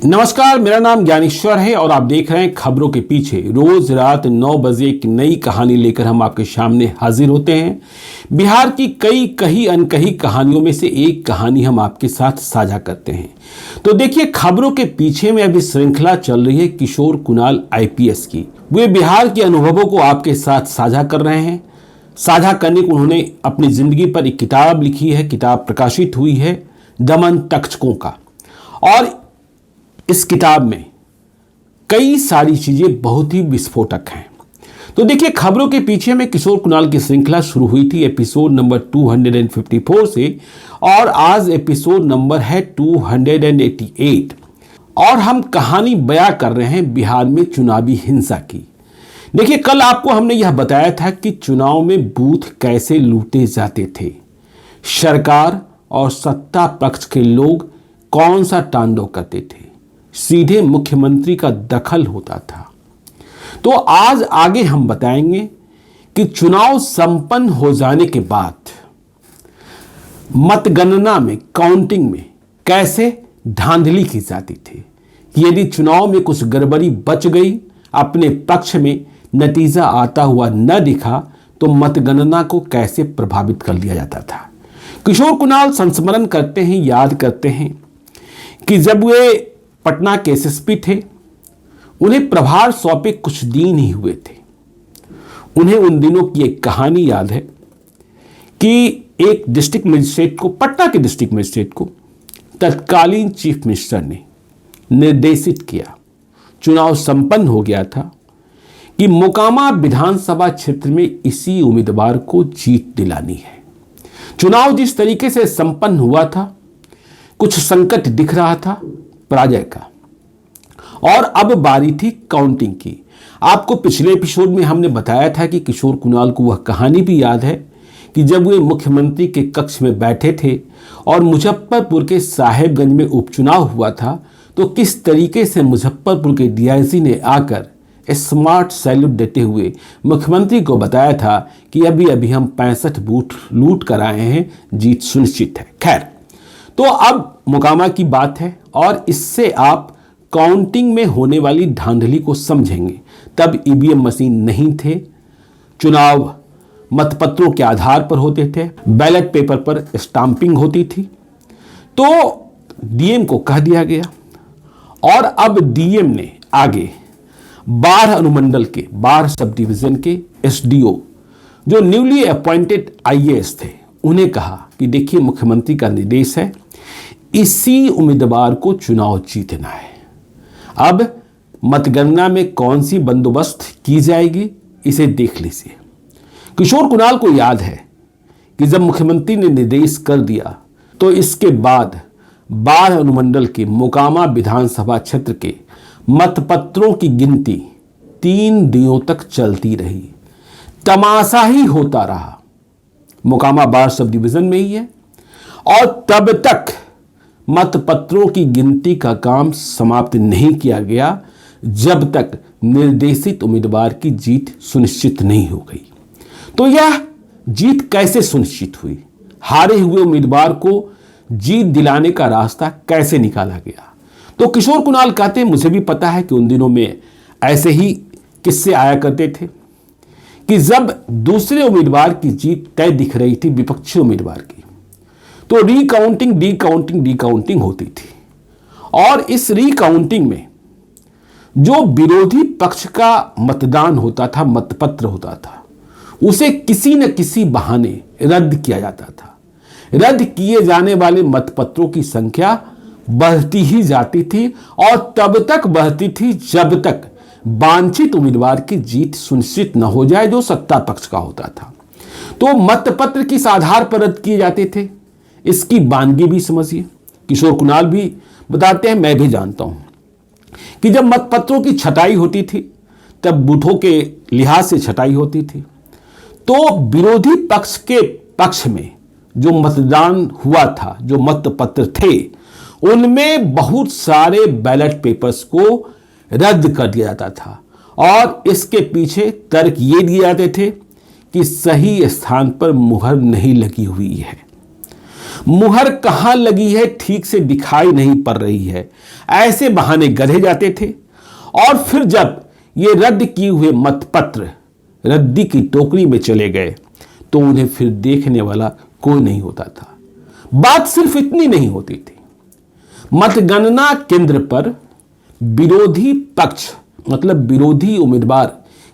नमस्कार, मेरा नाम ज्ञानेश्वर है और आप देख रहे हैं खबरों के पीछे। रोज रात 9 बजे एक नई कहानी लेकर हम आपके सामने हाजिर होते हैं। बिहार की कई कही अनकही कहानियों में से एक कहानी हम आपके साथ साझा करते हैं। तो देखिए, खबरों के पीछे में अभी श्रृंखला चल रही है किशोर कुणाल आईपीएस की। वे बिहार के अनुभवों को आपके साथ साझा कर रहे हैं। साझा करने को उन्होंने अपनी जिंदगी पर एक किताब लिखी है। किताब प्रकाशित हुई है दमन तक्षकों का, और इस किताब में कई सारी चीजें बहुत ही विस्फोटक हैं। तो देखिए, खबरों के पीछे में किशोर कुणाल की श्रृंखला शुरू हुई थी एपिसोड नंबर 254 से, और आज एपिसोड नंबर है 288, और हम कहानी बयां कर रहे हैं बिहार में चुनावी हिंसा की। देखिए, कल आपको हमने यह बताया था कि चुनाव में बूथ कैसे लूटे जाते थे, सरकार और सत्ता पक्ष के लोग कौन सा तांडव करते थे, सीधे मुख्यमंत्री का दखल होता था। तो आज आगे हम बताएंगे कि चुनाव संपन्न हो जाने के बाद मतगणना में, काउंटिंग में कैसे धांधली की जाती थी। यदि चुनाव में कुछ गड़बड़ी बच गई, अपने पक्ष में नतीजा आता हुआ न दिखा, तो मतगणना को कैसे प्रभावित कर लिया जाता था। किशोर कुणाल संस्मरण करते हैं, याद करते हैं कि जब वे पटना के एसएसपी थे, उन्हें प्रभार सौंपे कुछ दिन ही हुए थे। उन्हें उन दिनों की एक कहानी याद है कि एक डिस्ट्रिक्ट मजिस्ट्रेट को, पटना के डिस्ट्रिक्ट मजिस्ट्रेट को तत्कालीन चीफ मिनिस्टर ने निर्देशित किया, चुनाव संपन्न हो गया था, कि मोकामा विधानसभा क्षेत्र में इसी उम्मीदवार को जीत दिलानी है। चुनाव जिस तरीके से संपन्न हुआ था, कुछ संकट दिख रहा था पराजय का, और अब बारी थी काउंटिंग की। आपको पिछले एपिसोड में हमने बताया था कि किशोर कुणाल को वह कहानी भी याद है कि जब वे मुख्यमंत्री के कक्ष में बैठे थे और मुजफ्फरपुर के साहेबगंज में उपचुनाव हुआ था, तो किस तरीके से मुजफ्फरपुर के डीआईजी ने आकर स्मार्ट सैल्यूट देते हुए मुख्यमंत्री को बताया था कि अभी अभी हम 65 बूथ लूट कर आए हैं, जीत सुनिश्चित है। खैर, तो अब मोकामा की बात है, और इससे आप काउंटिंग में होने वाली धांधली को समझेंगे। तब ईवीएम मशीन नहीं थे, चुनाव मतपत्रों के आधार पर होते थे, बैलेट पेपर पर स्टाम्पिंग होती थी। तो डीएम को कह दिया गया, और अब डीएम ने आगे 12 अनुमंडल के, 12 सब डिवीजन के एसडीओ, जो न्यूली अपॉइंटेड आईएएस थे, उन्हें कहा कि देखिए, मुख्यमंत्री का निर्देश है, इसी उम्मीदवार को चुनाव जीतना है। अब मतगणना में कौन सी बंदोबस्त की जाएगी, इसे देख लीजिए। किशोर कुणाल को याद है कि जब मुख्यमंत्री ने निर्देश कर दिया, तो इसके बाद 12 अनुमंडल के मोकामा विधानसभा क्षेत्र के मतपत्रों की गिनती 3 दिनों तक चलती रही। तमाशा ही होता रहा। मोकामा 12 सब डिवीजन में ही है, और तब तक मतपत्रों की गिनती का काम समाप्त नहीं किया गया जब तक निर्देशित उम्मीदवार की जीत सुनिश्चित नहीं हो गई। तो यह जीत कैसे सुनिश्चित हुई, हारे हुए उम्मीदवार को जीत दिलाने का रास्ता कैसे निकाला गया। तो किशोर कुणाल कहते हैं, मुझे भी पता है कि उन दिनों में ऐसे ही किस्से आया करते थे कि जब दूसरे उम्मीदवार की जीत तय दिख रही थी, विपक्षी उम्मीदवार की, तो रिकाउंटिंग होती थी। और इस रिकाउंटिंग में जो विरोधी पक्ष का मतदान होता था, मतपत्र होता था, उसे किसी न किसी बहाने रद्द किया जाता था। रद्द किए जाने वाले मतपत्रों की संख्या बढ़ती ही जाती थी, और तब तक बढ़ती थी जब तक वांछित उम्मीदवार की जीत सुनिश्चित न हो जाए, जो सत्ता पक्ष का होता था। तो मतपत्र किस आधार पर रद्द किए जाते थे, इसकी वानगी भी समझिए। किशोर कुणाल भी बताते हैं, मैं भी जानता हूं कि जब मतपत्रों की छटाई होती थी, तब बूथों के लिहाज से छटाई होती थी, तो विरोधी पक्ष के पक्ष में जो मतदान हुआ था, जो मतपत्र थे, उनमें बहुत सारे बैलेट पेपर्स को रद्द कर दिया जाता था, और इसके पीछे तर्क ये दिए जाते थे कि सही स्थान पर मुहर नहीं लगी हुई है। मुहर कहां लगी है ठीक से दिखाई नहीं पड़ रही है, ऐसे बहाने गढ़े जाते थे। और फिर जब ये रद्द किए हुए मतपत्र रद्दी की टोकरी में चले गए तो उन्हें फिर देखने वाला कोई नहीं होता था। बात सिर्फ इतनी नहीं होती थी, मतगणना केंद्र पर विरोधी पक्ष मतलब विरोधी उम्मीदवार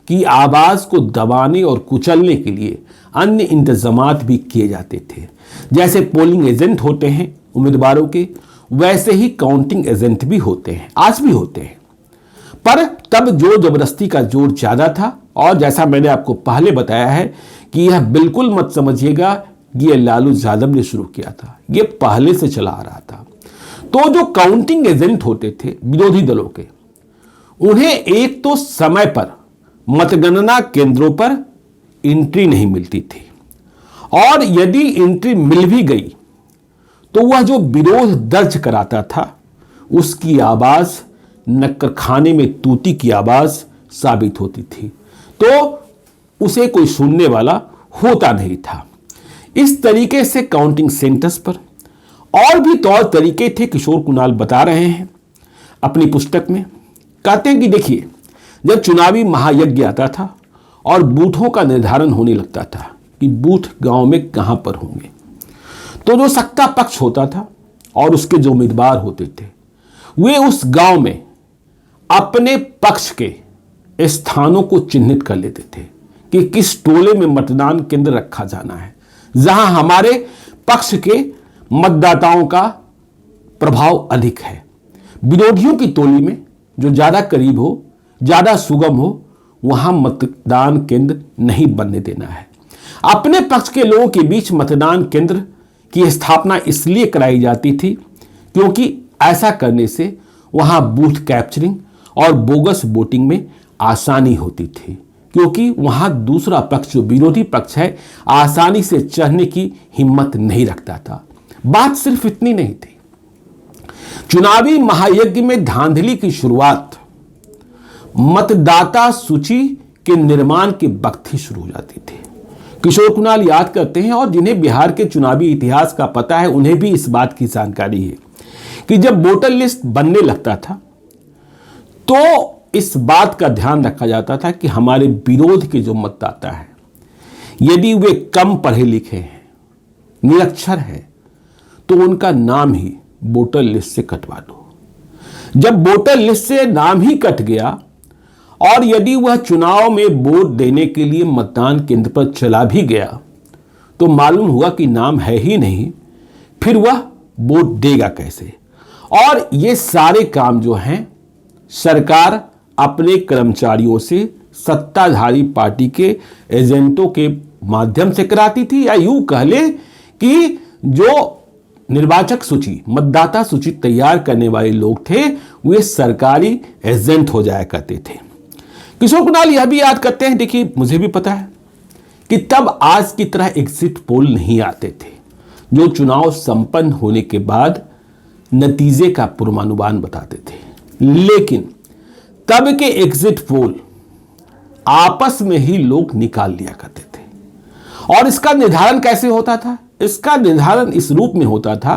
की आवाज को दबाने और कुचलने के लिए अन्य इंतजामात भी किए जाते थे। जैसे पोलिंग एजेंट होते हैं उम्मीदवारों के, वैसे ही काउंटिंग एजेंट भी होते हैं, आज भी होते हैं। पर तब जोर जबरदस्ती का जोर ज्यादा था। और जैसा मैंने आपको पहले बताया है कि यह बिल्कुल मत समझिएगा कि यह लालू यादव ने शुरू किया था, यह पहले से चला आ रहा था। तो जो काउंटिंग एजेंट होते थे विरोधी दलों के, उन्हें एक तो समय पर मतगणना केंद्रों पर एंट्री नहीं मिलती थी, और यदि एंट्री मिल भी गई तो वह जो विरोध दर्ज कराता था उसकी आवाज नक्कर खाने में तूती की आवाज साबित होती थी, तो उसे कोई सुनने वाला होता नहीं था। इस तरीके से काउंटिंग सेंटर्स पर और भी तौर तरीके थे, किशोर कुणाल बता रहे हैं अपनी पुस्तक में। कहते हैं कि देखिए, जब चुनावी महायज्ञ आता था और बूथों का निर्धारण होने लगता था कि बूथ गांव में कहां पर होंगे, तो जो सत्ता पक्ष होता था और उसके जो उम्मीदवार होते थे वे उस गांव में अपने पक्ष के स्थानों को चिन्हित कर लेते थे कि किस टोले में मतदान केंद्र रखा जाना है, जहां हमारे पक्ष के मतदाताओं का प्रभाव अधिक है। विरोधियों की टोली में जो ज्यादा करीब हो, ज्यादा सुगम हो, वहां मतदान केंद्र नहीं बनने देना है। अपने पक्ष के लोगों के बीच मतदान केंद्र की स्थापना इसलिए कराई जाती थी क्योंकि ऐसा करने से वहां बूथ कैप्चरिंग और बोगस वोटिंग में आसानी होती थी, क्योंकि वहां दूसरा पक्ष जो विरोधी पक्ष है आसानी से चढ़ने की हिम्मत नहीं रखता था। बात सिर्फ इतनी नहीं थी, चुनावी महायज्ञ में धांधली की शुरुआत मतदाता सूची के निर्माण के वक्त ही शुरू हो जाती थी। किशोर कुणाल याद करते हैं, और जिन्हें बिहार के चुनावी इतिहास का पता है उन्हें भी इस बात की जानकारी है कि जब वोटर लिस्ट बनने लगता था तो इस बात का ध्यान रखा जाता था कि हमारे विरोध के जो मतदाता हैं, यदि वे कम पढ़े लिखे हैं, निरक्षर हैं, तो उनका नाम ही वोटर लिस्ट से कटवा दो। जब वोटर लिस्ट से नाम ही कट गया और यदि वह चुनाव में वोट देने के लिए मतदान केंद्र पर चला भी गया तो मालूम हुआ कि नाम है ही नहीं, फिर वह वोट देगा कैसे। और ये सारे काम जो हैं सरकार अपने कर्मचारियों से सत्ताधारी पार्टी के एजेंटों के माध्यम से कराती थी, या यूं कह ले कि जो निर्वाचक सूची मतदाता सूची तैयार करने वाले लोग थे वे सरकारी एजेंट हो जाया करते थे। किशोर कुणाल यह भी याद करते हैं, देखिए मुझे भी पता है कि तब आज की तरह एग्जिट पोल नहीं आते थे जो चुनाव संपन्न होने के बाद नतीजे का पूर्वानुमान बताते थे, लेकिन तब के एग्जिट पोल आपस में ही लोग निकाल लिया करते थे। और इसका निर्धारण कैसे होता था? इसका निर्धारण इस रूप में होता था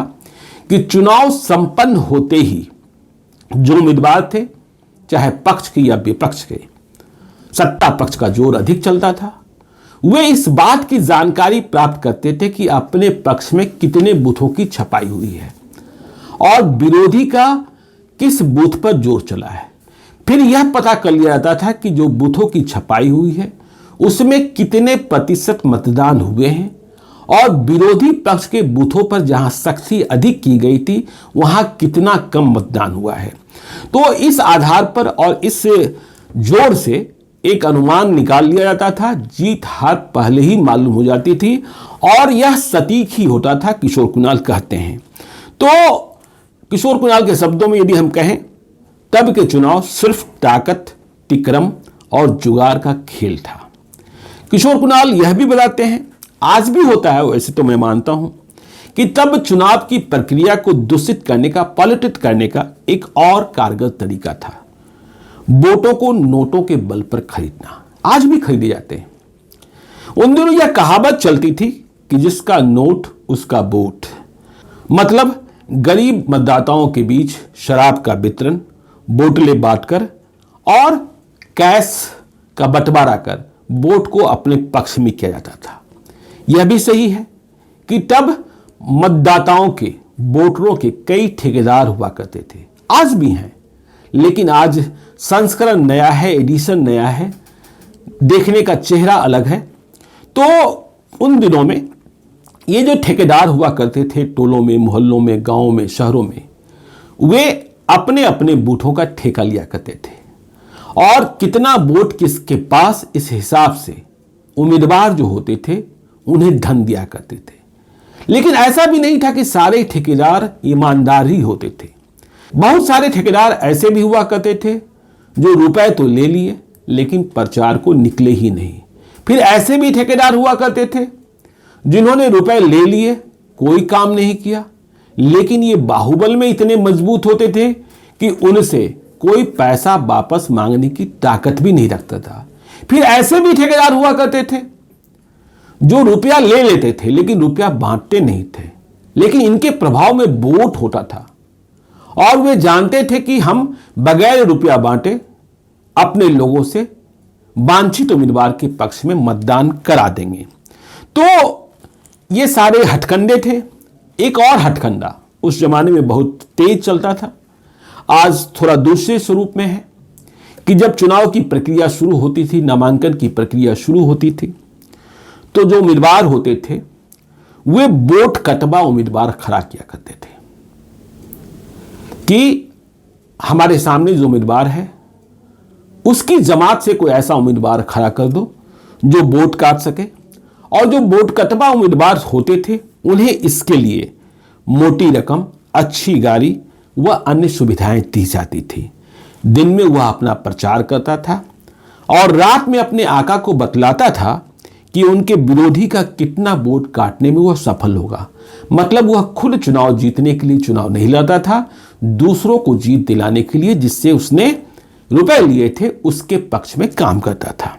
कि चुनाव संपन्न होते ही जो उम्मीदवार थे, चाहे पक्ष के या विपक्ष के, सत्ता पक्ष का जोर अधिक चलता था, वे इस बात की जानकारी प्राप्त करते थे कि अपने पक्ष में कितने बूथों की छपाई हुई है और विरोधी का किस बूथ पर जोर चला है। फिर यह पता कर लिया जाता था कि जो बूथों की छपाई हुई है उसमें कितने प्रतिशत मतदान हुए हैं और विरोधी पक्ष के बूथों पर जहां सख्ती अधिक की गई थी वहां कितना कम मतदान हुआ है। तो इस आधार पर और इस जोर से एक अनुमान निकाल लिया जाता था, जीत हार पहले ही मालूम हो जाती थी और यह सटीक ही होता था, किशोर कुणाल कहते हैं। तो किशोर कुणाल के शब्दों में यदि हम कहें, तब के चुनाव सिर्फ ताकत, तिक्रम और जुगाड़ का खेल था। किशोर कुणाल यह भी बताते हैं, आज भी होता है वैसे तो मैं मानता हूं, कि तब चुनाव की प्रक्रिया को दूषित करने का, पॉलिटिक करने का एक और कारगर तरीका था, वोटों को नोटों के बल पर खरीदना। आज भी खरीदे जाते हैं। उन दिनों यह कहावत चलती थी कि जिसका नोट उसका वोट। मतलब गरीब मतदाताओं के बीच शराब का वितरण, बोतलें बांटकर और कैश का बंटवारा कर वोट को अपने पक्ष में किया जाता था। यह भी सही है कि तब मतदाताओं के, वोटरों के कई ठेकेदार हुआ करते थे, आज भी हैं, लेकिन आज संस्करण नया है, एडिशन नया है, देखने का चेहरा अलग है। तो उन दिनों में ये जो ठेकेदार हुआ करते थे, टोलों में, मोहल्लों में, गांवों में, शहरों में, वे अपने अपने बूथों का ठेका लिया करते थे और कितना वोट किसके पास, इस हिसाब से उम्मीदवार जो होते थे उन्हें धन दिया करते थे। लेकिन ऐसा भी नहीं था कि सारे ठेकेदार ईमानदार ही होते थे। बहुत सारे ठेकेदार ऐसे भी हुआ करते थे जो रुपए तो ले लिए लेकिन प्रचार को निकले ही नहीं। फिर ऐसे भी ठेकेदार हुआ करते थे जिन्होंने रुपए ले लिए, कोई काम नहीं किया, लेकिन ये बाहुबल में इतने मजबूत होते थे कि उनसे कोई पैसा वापस मांगने की ताकत भी नहीं रखता था। फिर ऐसे भी ठेकेदार हुआ करते थे जो रुपया ले लेते थे लेकिन रुपया बांटते नहीं थे, लेकिन इनके प्रभाव में वोट होता था और वे जानते थे कि हम बगैर रुपया बांटे अपने लोगों से वांछित उम्मीदवार के पक्ष में मतदान करा देंगे। तो ये सारे हथकंडे थे। एक और हथकंडा उस जमाने में बहुत तेज चलता था, आज थोड़ा दूसरे स्वरूप में है, कि जब चुनाव की प्रक्रिया शुरू होती थी, नामांकन की प्रक्रिया शुरू होती थी, तो जो उम्मीदवार होते थे वे वोट कटवा उम्मीदवार खड़ा किया करते थे कि हमारे सामने जो उम्मीदवार है उसकी जमात से कोई ऐसा उम्मीदवार खड़ा कर दो जो वोट काट सके। और जो वोट कटवा उम्मीदवार होते थे उन्हें इसके लिए मोटी रकम, अच्छी गाड़ी व अन्य सुविधाएं दी जाती थी। दिन में वह अपना प्रचार करता था और रात में अपने आका को बतलाता था कि उनके विरोधी का कितना वोट काटने में वह सफल होगा। मतलब वह खुद चुनाव जीतने के लिए चुनाव नहीं लड़ता था, दूसरों को जीत दिलाने के लिए जिससे उसने रुपए लिए थे उसके पक्ष में काम करता था।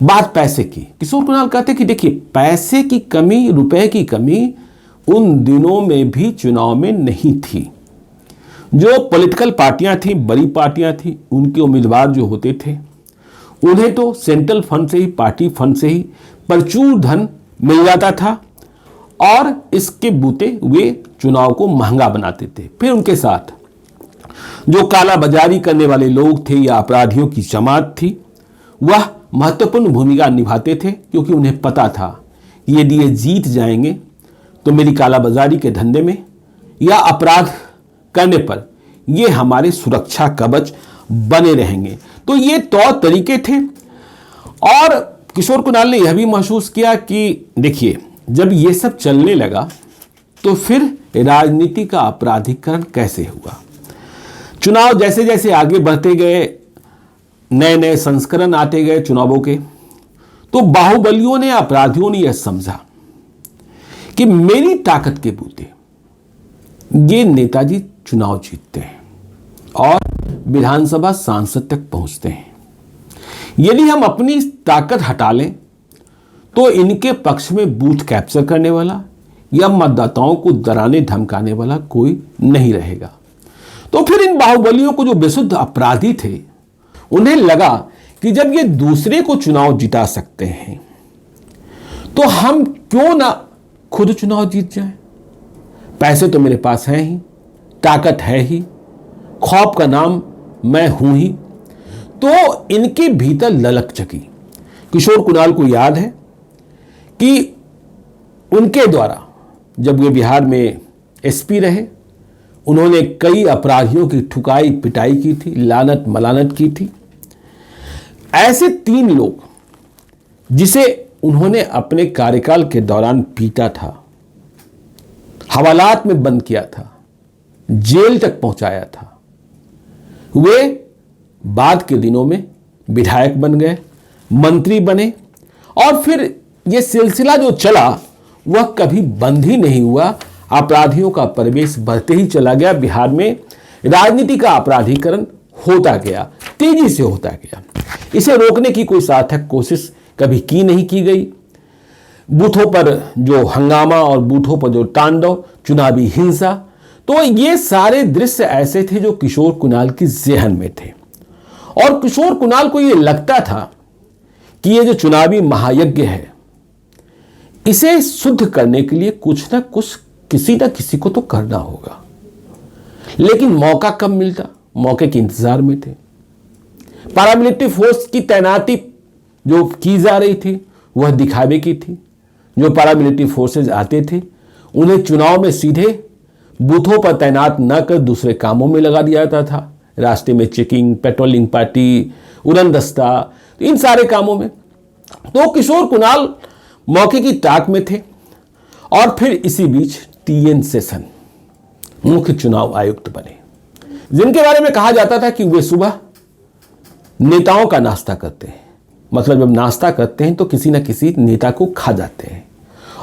बात पैसे की, किशोर कुणाल कहते कि देखिए, पैसे की कमी, रुपए की कमी उन दिनों में भी चुनाव में नहीं थी। जो पॉलिटिकल पार्टियां थी, बड़ी पार्टियां थी, उनके उम्मीदवार जो होते थे उन्हें तो सेंट्रल फंड से ही, पार्टी फंड से ही प्रचुर धन मिल जाता था और इसके बूते वे चुनाव को महंगा बनाते थे। फिर उनके साथ जो काला बाजारी करने वाले लोग थे या अपराधियों की जमात थी, वह महत्वपूर्ण भूमिका निभाते थे, क्योंकि उन्हें पता था कि यदि ये जीत जाएंगे तो मेरी कालाबाजारी के धंधे में या अपराध करने पर ये हमारे सुरक्षा कवच बने रहेंगे। तो ये तौर तरीके थे। और किशोर कुणाल ने यह भी महसूस किया कि देखिए, जब ये सब चलने लगा तो फिर राजनीति का अपराधीकरण कैसे हुआ। चुनाव जैसे जैसे आगे बढ़ते गए, नए नए संस्करण आते गए चुनावों के, तो बाहुबलियों ने, अपराधियों ने यह समझा कि मेरी ताकत के बूते ये नेताजी चुनाव जीतते हैं और विधानसभा सांसद तक पहुंचते हैं। यदि हम अपनी ताकत हटा लें तो इनके पक्ष में बूथ कैप्चर करने वाला या मतदाताओं को डराने धमकाने वाला कोई नहीं रहेगा। तो फिर इन बाहुबलियों को, जो बेसुध अपराधी थे, उन्हें लगा कि जब ये दूसरे को चुनाव जिता सकते हैं तो हम क्यों ना खुद चुनाव जीत जाएं। पैसे तो मेरे पास हैं ही, ताकत है ही, खौफ का नाम मैं हूं ही। तो इनके भीतर ललक जगी। किशोर कुणाल को याद है कि उनके द्वारा जब वे बिहार में एसपी रहे, उन्होंने कई अपराधियों की ठुकाई पिटाई की थी, लानत मलानत की थी। ऐसे 3 लोग जिसे उन्होंने अपने कार्यकाल के दौरान पीटा था, हवालात में बंद किया था, जेल तक पहुंचाया था, वे बाद के दिनों में विधायक बन गए, मंत्री बने और फिर यह सिलसिला जो चला वह कभी बंद ही नहीं हुआ। अपराधियों का प्रवेश बढ़ते ही चला गया। बिहार में राजनीति का अपराधीकरण होता गया, तेजी से होता गया। इसे रोकने की कोई सार्थक कोशिश कभी की नहीं की गई। बूथों पर जो हंगामा और बूथों पर जो तांडव, चुनावी हिंसा, तो ये सारे दृश्य ऐसे थे जो किशोर कुणाल की ज़हन में थे। और किशोर कुणाल को ये लगता था कि ये जो चुनावी महायज्ञ है, इसे शुद्ध करने के लिए कुछ ना कुछ किसी ना किसी को तो करना होगा। लेकिन मौका कब मिलता? मौके के इंतजार में थे। पैरामिलिट्री फोर्स की तैनाती जो की जा रही थी वह दिखावे की थी। जो पैरामिलिट्री फोर्सेज आते थे उन्हें चुनाव में सीधे बूथों पर तैनात न कर दूसरे कामों में लगा दिया जाता था। रास्ते में चेकिंग, पेट्रोलिंग पार्टी, उड़न दस्ता, इन सारे कामों में। तो किशोर कुणाल मौके की ताक में थे। और फिर इसी बीच टीएन शेषन मुख्य चुनाव आयुक्त बने, जिनके बारे में कहा जाता था कि वे सुबह नेताओं का नाश्ता करते हैं। मतलब जब नाश्ता करते हैं तो किसी न किसी नेता को खा जाते हैं।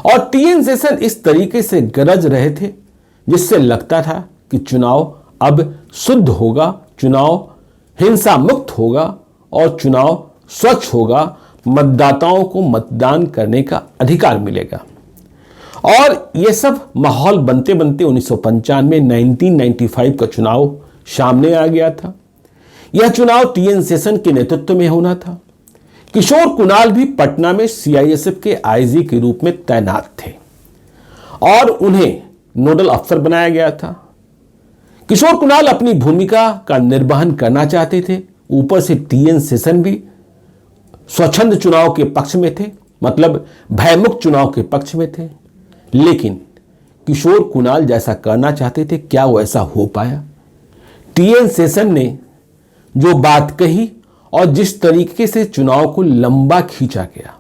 और टीएन शेषन इस तरीके से गरज रहे थे जिससे लगता था कि चुनाव अब शुद्ध होगा, चुनाव हिंसा मुक्त होगा और चुनाव स्वच्छ होगा, मतदाताओं को मतदान करने का अधिकार मिलेगा। और ये सब माहौल बनते बनते 1995 का चुनाव सामने आ गया था। यह चुनाव टीएन शेषन के नेतृत्व में होना था। किशोर कुणाल भी पटना में सीआईएसएफ के आईजी के रूप में तैनात थे और उन्हें नोडल अफसर बनाया गया था। किशोर कुणाल अपनी भूमिका का निर्वहन करना चाहते थे। ऊपर से टीएन शेषन भी स्वच्छंद चुनाव के पक्ष में थे, मतलब भयमुक्त चुनाव के पक्ष में थे। लेकिन किशोर कुणाल जैसा करना चाहते थे, क्या वो ऐसा हो पाया? टीएन शेषन ने जो बात कही और जिस तरीके से चुनाव को लंबा खींचा गया,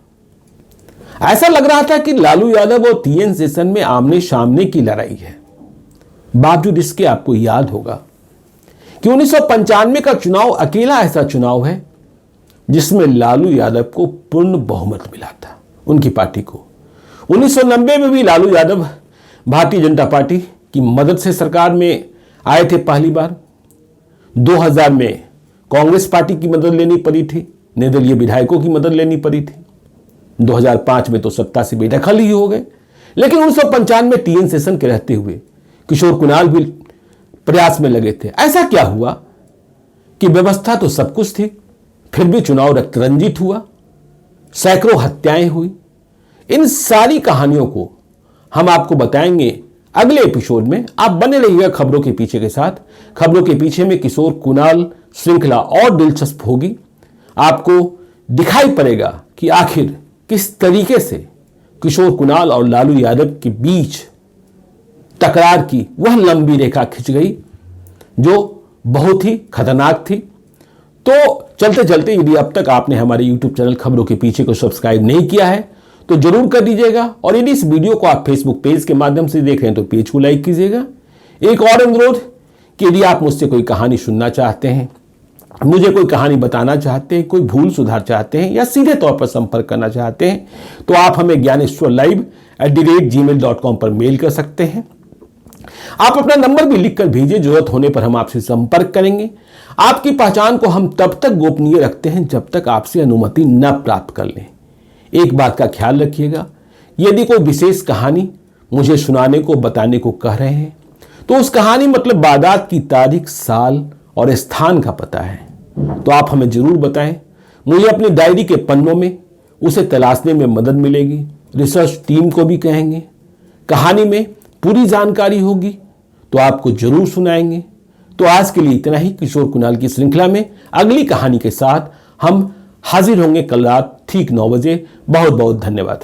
ऐसा लग रहा था कि लालू यादव और टीएन शेषन में आमने सामने की लड़ाई है। बावजूद इसके आपको याद होगा कि 1995 का चुनाव अकेला ऐसा चुनाव है जिसमें लालू यादव को पूर्ण बहुमत मिला था, उनकी पार्टी को। 1990 में भी लालू यादव भारतीय जनता पार्टी की मदद से सरकार में आए थे पहली बार। 2000 में कांग्रेस पार्टी की मदद लेनी पड़ी थी, निर्दलीय विधायकों की मदद लेनी पड़ी थी। 2005 में तो सत्ता से बेदखल ही हो गए। लेकिन 1995 में टीएन शेषन के रहते हुए किशोर कुणाल भी प्रयास में लगे थे। ऐसा क्या हुआ कि व्यवस्था तो सब कुछ थी, फिर भी चुनाव रक्तरंजित हुआ, सैकड़ों हत्याएं हुई। इन सारी कहानियों को हम आपको बताएंगे अगले एपिसोड में। आप बने रहिएगा खबरों के पीछे के साथ। खबरों के पीछे में किशोर कुणाल श्रृंखला और दिलचस्प होगी। आपको दिखाई पड़ेगा कि आखिर किस तरीके से किशोर कुणाल और लालू यादव के बीच तकरार की वह लंबी रेखा खिंच गई जो बहुत ही खतरनाक थी। तो चलते चलते यदि अब तक आपने हमारे YouTube चैनल खबरों के पीछे को सब्सक्राइब नहीं किया है तो जरूर कर दीजिएगा। और यदि इस वीडियो को आप फेसबुक पेज के माध्यम से देख रहे हैं तो पेज को लाइक कीजिएगा। एक और अनुरोध कि यदि आप मुझसे कोई कहानी सुनना चाहते हैं, मुझे कोई कहानी बताना चाहते हैं, कोई भूल सुधार चाहते हैं या सीधे तौर पर संपर्क करना चाहते हैं तो आप हमें gyaneswarlive@gmail.com पर मेल कर सकते हैं। आप अपना नंबर भी लिखकर भेजिए, जरूरत होने पर हम आपसे संपर्क करेंगे। आपकी पहचान को हम तब तक गोपनीय रखते हैं जब तक आपसे अनुमति न प्राप्त कर लें। एक बात का ख्याल रखिएगा, यदि कोई विशेष कहानी मुझे सुनाने को बताने को कह रहे हैं तो उस कहानी मतलब वारदात की तारीख, साल और स्थान का पता है तो आप हमें जरूर बताएं। मुझे अपनी डायरी के पन्नों में उसे तलाशने में मदद मिलेगी। रिसर्च टीम को भी कहेंगे। कहानी में पूरी जानकारी होगी तो आपको जरूर सुनाएंगे। तो आज के लिए इतना ही। किशोर कुणाल की श्रृंखला में अगली कहानी के साथ हम हाजिर होंगे कल रात ठीक 9 बजे। बहुत बहुत धन्यवाद।